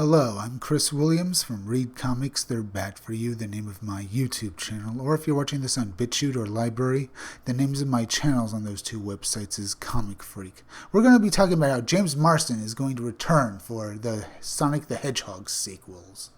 Hello, I'm Chris Williams from Read Comics, They're Bad For You, the name of my YouTube channel, or if you're watching this on BitChute or Library, the names of my channels on those two websites is Comic Freak. We're going to be talking about how James Marsden is going to return for the Sonic the Hedgehog sequels.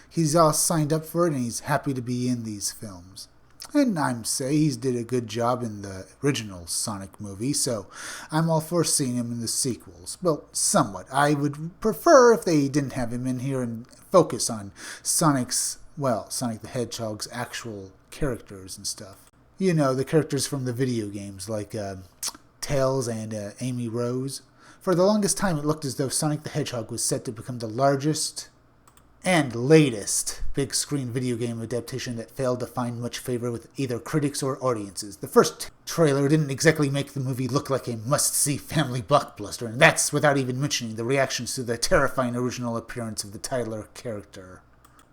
He's all signed up for it and he's happy to be in these films. And I'm say he's did a good job in the original Sonic movie, so I'm all for seeing him in the sequels. Well, somewhat. I would prefer if they didn't have him in here and focus on Sonic the Hedgehog's actual characters and stuff. You know, the characters from the video games, like Tails and Amy Rose. For the longest time, it looked as though Sonic the Hedgehog was set to become the largest and latest big screen video game adaptation that failed to find much favor with either critics or audiences. The first trailer didn't exactly make the movie look like a must-see family blockbuster, and that's without even mentioning the reactions to the terrifying original appearance of the Tyler character,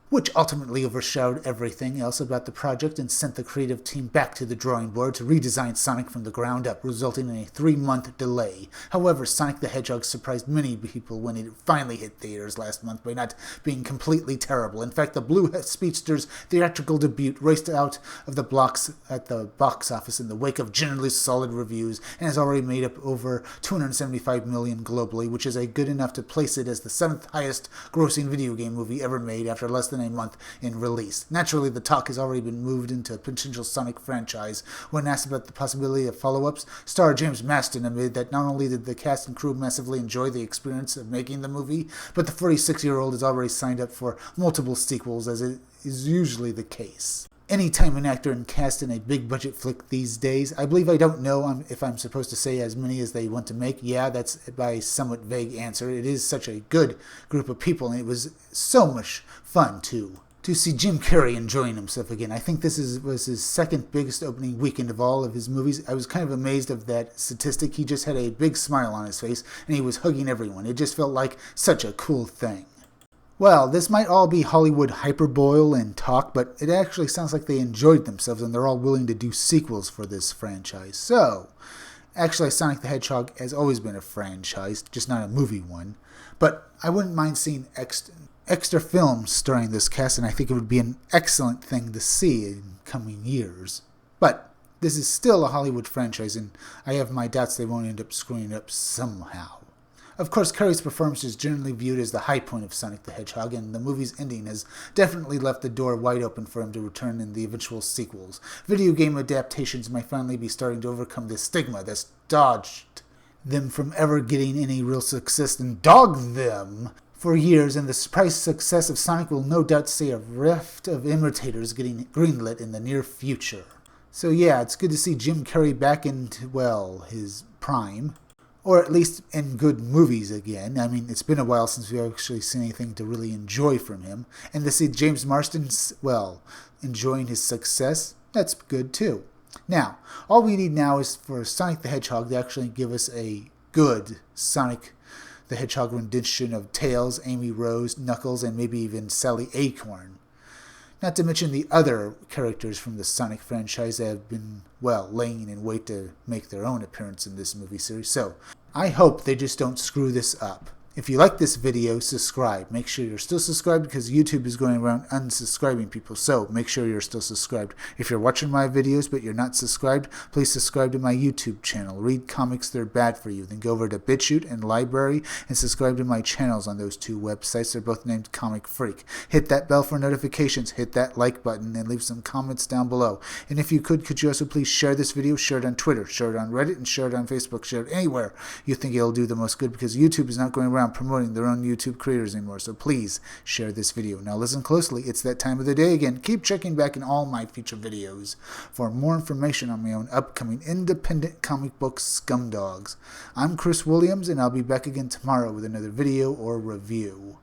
which ultimately overshadowed everything else about the project and sent the creative team back to the drawing board to redesign Sonic from the ground up, resulting in a 3-month delay. However, Sonic the Hedgehog surprised many people when it finally hit theaters last month by not being completely terrible. In fact, the Blue Speedster's theatrical debut raced out of the blocks at the box office in the wake of generally solid reviews and has already made up over $275 million globally, which is good enough to place it as the 7th highest grossing video game movie ever made after less than a month in release. Naturally, the talk has already been moved into a potential Sonic franchise. When asked about the possibility of follow-ups, star James Marsden admitted that not only did the cast and crew massively enjoy the experience of making the movie, but the 46-year-old has already signed up for multiple sequels, as it is usually the case. Anytime an actor and cast in a big-budget flick these days, I don't know if I'm supposed to say as many as they want to make. Yeah, that's by a somewhat vague answer. It is such a good group of people, and it was so much fun, too, to see Jim Carrey enjoying himself again. I think this was his second biggest opening weekend of all of his movies. I was kind of amazed of that statistic. He just had a big smile on his face, and he was hugging everyone. It just felt like such a cool thing. Well, this might all be Hollywood hyperbole and talk, but it actually sounds like they enjoyed themselves and they're all willing to do sequels for this franchise. So, actually, Sonic the Hedgehog has always been a franchise, just not a movie one. But I wouldn't mind seeing extra films starring this cast, and I think it would be an excellent thing to see in coming years. But this is still a Hollywood franchise, and I have my doubts they won't end up screwing it up somehow. Of course, Carrey's performance is generally viewed as the high point of Sonic the Hedgehog, and the movie's ending has definitely left the door wide open for him to return in the eventual sequels. Video game adaptations might finally be starting to overcome this stigma that's dodged them from ever getting any real success and dogged them for years, and the surprise success of Sonic will no doubt see a rift of imitators getting greenlit in the near future. So yeah, it's good to see Jim Carrey back into, his prime. Or at least in good movies again. I mean, it's been a while since we've actually seen anything to really enjoy from him. And to see James Marsden, enjoying his success, that's good too. Now, all we need now is for Sonic the Hedgehog to actually give us a good Sonic the Hedgehog rendition of Tails, Amy Rose, Knuckles, and maybe even Sally Acorn. Not to mention the other characters from the Sonic franchise that have been, laying in wait to make their own appearance in this movie series. So, I hope they just don't screw this up. If you like this video, subscribe. Make sure you're still subscribed because YouTube is going around unsubscribing people, so make sure you're still subscribed. If you're watching my videos but you're not subscribed, please subscribe to my YouTube channel. Read Comics, They're Bad For You. Then go over to BitChute and Library and subscribe to my channels on those two websites. They're both named Comic Freak. Hit that bell for notifications, hit that like button, and leave some comments down below. And if you could you also please share this video, share it on Twitter, share it on Reddit, and share it on Facebook, share it anywhere you think it'll do the most good, because YouTube is not going around promoting their own YouTube creators anymore, so please share this video. Now listen closely, it's that time of the day again. Keep checking back in all my future videos for more information on my own upcoming independent comic book scumdogs. I'm Chris Williams, and I'll be back again tomorrow with another video or review.